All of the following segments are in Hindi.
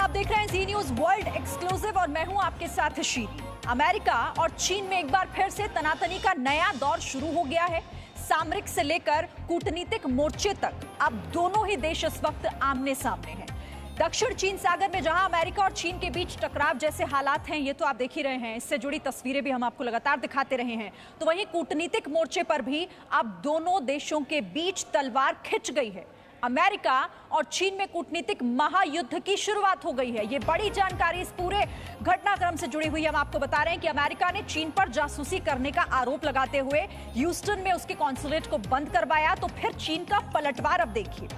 आप देख रहे हैं जी न्यूज वर्ल्ड एक्सक्लूसिव और मैं हूं आपके साथ शीरी। अमेरिका और चीन में एक बार फिर से तनातनी का नया दौर शुरू हो गया है। सामरिक से लेकर कूटनीतिक मोर्चे तक अब दोनों ही देश इस वक्त आमने सामने हैं। दक्षिण चीन सागर में जहां अमेरिका और चीन के बीच टकराव जैसे हालात हैं, ये तो आप देख ही रहे हैं। इससे जुड़ी तस्वीरें भी हम आपको लगातार दिखाते रहे हैं। तो वहीं कूटनीतिक मोर्चे पर भी अब दोनों देशों के बीच तलवार खिंच गई है। अमेरिका और चीन में कूटनीतिक महायुद्ध की शुरुआत हो गई है। ये बड़ी जानकारी इस पूरे घटनाक्रम से जुड़ी हुई है। हम आपको बता रहे हैं कि अमेरिका ने चीन पर जासूसी करने का आरोप लगाते हुए ह्यूस्टन में उसके कॉन्सुलेट को बंद करवाया। तो फिर चीन का पलटवार अब देखिए।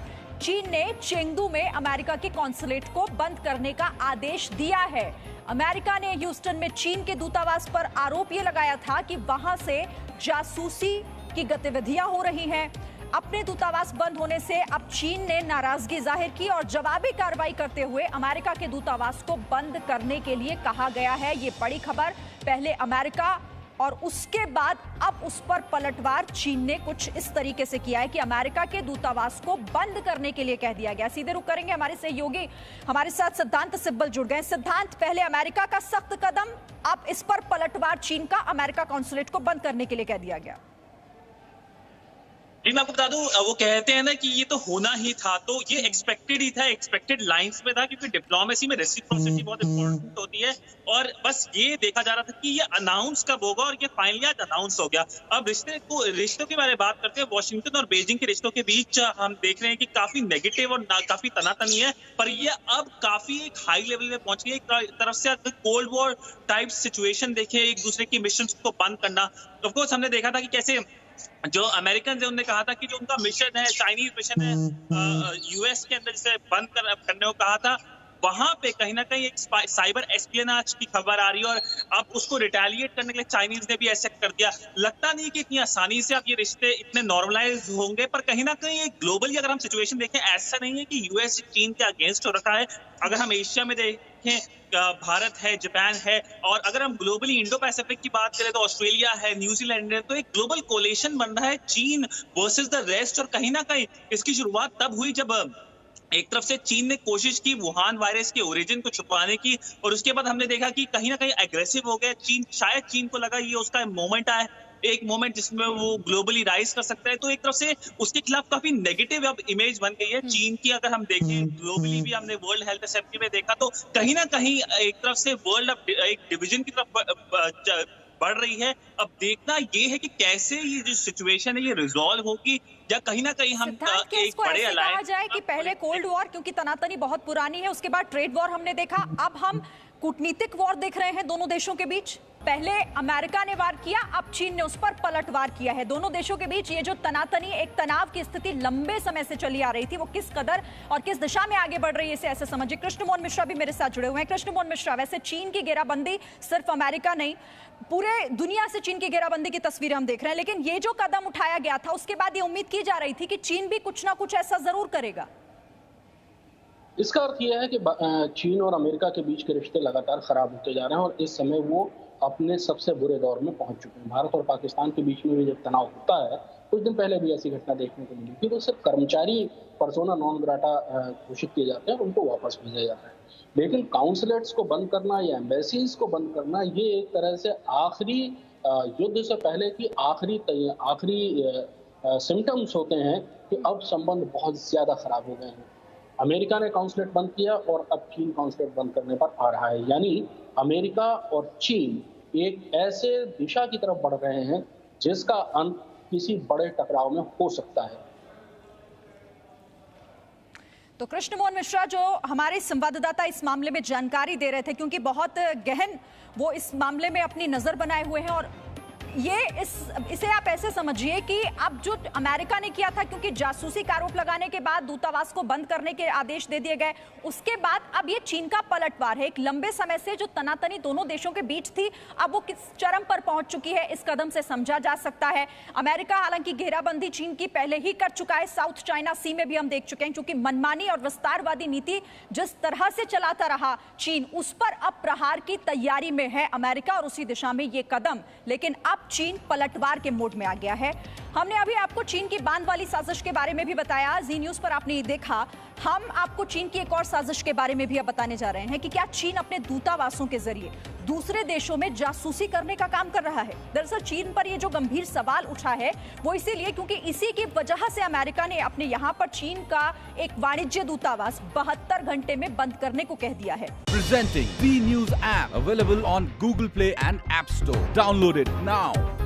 चीन ने चेंगडू में अमेरिका के कॉन्सुलेट को बंद करने का आदेश दिया है। अमेरिका ने ह्यूस्टन में चीन के दूतावास पर आरोप यह लगाया था कि वहां से जासूसी की गतिविधियां हो रही हैं। अपने दूतावास बंद होने से अब चीन ने नाराजगी जाहिर की और जवाबी कार्रवाई करते हुए अमेरिका के दूतावास को बंद करने के लिए कहा गया है। ये बड़ी खबर। पहले अमेरिका और उसके बाद अब उस पर पलटवार चीन ने कुछ इस तरीके से किया है कि अमेरिका के दूतावास को बंद करने के लिए कह दिया गया। सीधे रुख करेंगे, हमारे सहयोगी हमारे साथ सिद्धांत सिब्बल जुड़ गए। सिद्धांत, पहले अमेरिका का सख्त कदम, अब इस पर पलटवार चीन का, अमेरिका कॉन्सुलेट को बंद करने के लिए कह दिया गया। मैं आपको बता दूं, वो कहते हैं ना कि ये तो होना ही था, तो ये एक्सपेक्टेड ही था, एक्सपेक्टेड लाइंस में था, क्योंकि डिप्लोमेसी में रेसिप्रोसिटी बहुत इंपॉर्टेंट होती है। और बस ये देखा जा रहा था कि ये अनाउंस कब होगा, और ये फाइनली आज अनाउंस हो गया। अब रिश्तों के बारे में बात करते हैं। वॉशिंगटन और बीजिंग के रिश्तों के बीच हम देख रहे हैं कि काफी नेगेटिव और काफी तनातनी है, पर ये अब काफी एक हाई लेवल में पहुंच गई। एक तरफ से कोल्ड वॉर टाइप सिचुएशन देखे, एक दूसरे की मिशन को बंद करना। ऑफकोर्स हमने देखा था कि कैसे जो अमेरिकन है उन्होंने कहा था कि जो उनका मिशन है, चाइनीज मिशन है, यूएस के अंदर जिसे बंद करने को कहा था, वहां पे कहीं ना कहीं एक साइबर एस्पियनाज की खबर आ रही है। और अब उसको रिटेलिएट करने के लिए चाइनीज ने भी ऐसे कर दिया। लगता नहीं कि इतनी आसानी से अब ये रिश्ते इतने नॉर्मलाइज होंगे, पर कहीं ना कहीं एक ग्लोबली अगर हम सिचुएशन देखें, ऐसा नहीं है कि यूएस चीन के अगेंस्ट हो रखा है। अगर हम एशिया में देखें, भारत है, जापान है, और अगर हम ग्लोबली इंडो पैसिफिक की बात करें तो ऑस्ट्रेलिया है, न्यूजीलैंड है। तो एक ग्लोबल कोलेशन बन रहा है, चीन वर्सेस द रेस्ट। और कहीं ना कहीं इसकी शुरुआत तब हुई जब एक तरफ से चीन ने कोशिश की वुहान वायरस के ओरिजिन को छुपाने की, और उसके बाद हमने देखा कि कहीं ना कहीं एग्रेसिव हो गया चीन। शायद चीन को लगा ये उसका मोमेंट आया, एक मोमेंट जिसमें वो ग्लोबली राइज कर सकता है। तो एक तरफ से उसके खिलाफ काफी नेगेटिव अब इमेज बन गई है चीन की। अगर हम देखें ग्लोबली भी, हमने वर्ल्ड हेल्थ असेंबली में देखा, तो कहीं ना कहीं एक तरफ से वर्ल्ड अब एक डिवीजन की तरफ बढ़ रही है। अब देखना ये है कि कैसे ये जो सिचुएशन है ये रिजॉल्व होगी, या कहीं ना कहीं हम एक बड़े अलायंस कहा जाए कि पहले कोल्ड वॉर, क्योंकि तनातनी बहुत पुरानी है, उसके बाद ट्रेड वॉर हमने देखा, अब हम कूटनीतिक वॉर देख रहे हैं दोनों देशों के बीच। पहले अमेरिका ने वार किया, अब चीन ने उस पर पलटवार किया है। दोनों देशों के बीच ये जो तनातनी, एक तनाव की स्थिति लंबे समय से चली आ रही थी, वो किस कदर और किस दिशा में आगे बढ़ रही है, इसे ऐसे समझिए। कृष्णमोहन मिश्रा भी मेरे साथ जुड़े हुए हैं। कृष्णमोहन मिश्रा, वैसे चीन की घेराबंदी सिर्फ अमेरिका नहीं, पूरे दुनिया से चीन की घेराबंदी की तस्वीरें हम देख रहे हैं, लेकिन ये जो कदम उठाया गया था उसके बाद ये उम्मीद की जा रही थी कि चीन भी कुछ ना कुछ ऐसा जरूर करेगा। इसका अर्थ यह है कि चीन और अमेरिका के बीच के रिश्ते लगातार खराब होते जा रहे हैं, और इस समय वो अपने सबसे बुरे दौर में पहुंच चुके हैं। भारत और पाकिस्तान के बीच में भी जब तनाव होता है, कुछ दिन पहले भी ऐसी घटना देखने को मिली थी, तो सिर्फ कर्मचारी पर्सोना नॉन ग्राटा घोषित किए जाते हैं, उनको वापस भेजा जाता है। लेकिन काउंसलेट्स को बंद करना या एम्बेसीज को बंद करना, ये एक तरह से आखिरी युद्ध से पहले की आखिरी सिम्टम्स होते हैं कि अब संबंध बहुत ज्यादा खराब हो गए हैं। अमेरिका ने काउंसलेट बंद किया और अब चीन काउंसलेट बंद करने पर आ रहा है। यानी अमेरिका और चीन एक ऐसे दिशा की तरफ बढ़ रहे हैं जिसका अंत किसी बड़े टकराव में हो सकता है। तो कृष्णमोहन मिश्रा, जो हमारे संवाददाता इस मामले में जानकारी दे रहे थे, क्योंकि बहुत गहन वो इस मामले में अपनी नजर बनाए हुए हैं, और इसे आप ऐसे समझिए कि अब जो अमेरिका ने किया था, क्योंकि जासूसी का आरोप लगाने के बाद दूतावास को बंद करने के आदेश दे दिए गए, उसके बाद अब ये चीन का पलटवार है। एक लंबे समय से जो तनातनी दोनों देशों के बीच थी, अब वो किस चरम पर पहुंच चुकी है, इस कदम से समझा जा सकता है। अमेरिका हालांकि घेराबंदी चीन की पहले ही कर चुका है, साउथ चाइना सी में भी हम देख चुके हैं, क्योंकि मनमानी और विस्तारवादी नीति जिस तरह से चलाता रहा चीन, उस पर अब प्रहार की तैयारी में है अमेरिका, और उसी दिशा में ये कदम। लेकिन अब चीन पलटवार के मोड में आ गया है। हमने अभी आपको चीन की बांध वाली साजिश के बारे में भी बताया, जी न्यूज पर आपने ये देखा। हम आपको चीन की एक और साजिश के बारे में भी अब बताने जा रहे हैं कि क्या चीन अपने दूतावासों के जरिए दूसरे देशों में जासूसी करने का काम कर रहा है। दरअसल चीन पर ये जो गंभीर सवाल उठा है वो इसीलिए क्योंकि इसी की वजह से अमेरिका ने अपने यहाँ पर चीन का एक वाणिज्य दूतावास 72 घंटे में बंद करने को कह दिया है। Presenting B News app available on Google Play and App Store. Download it now.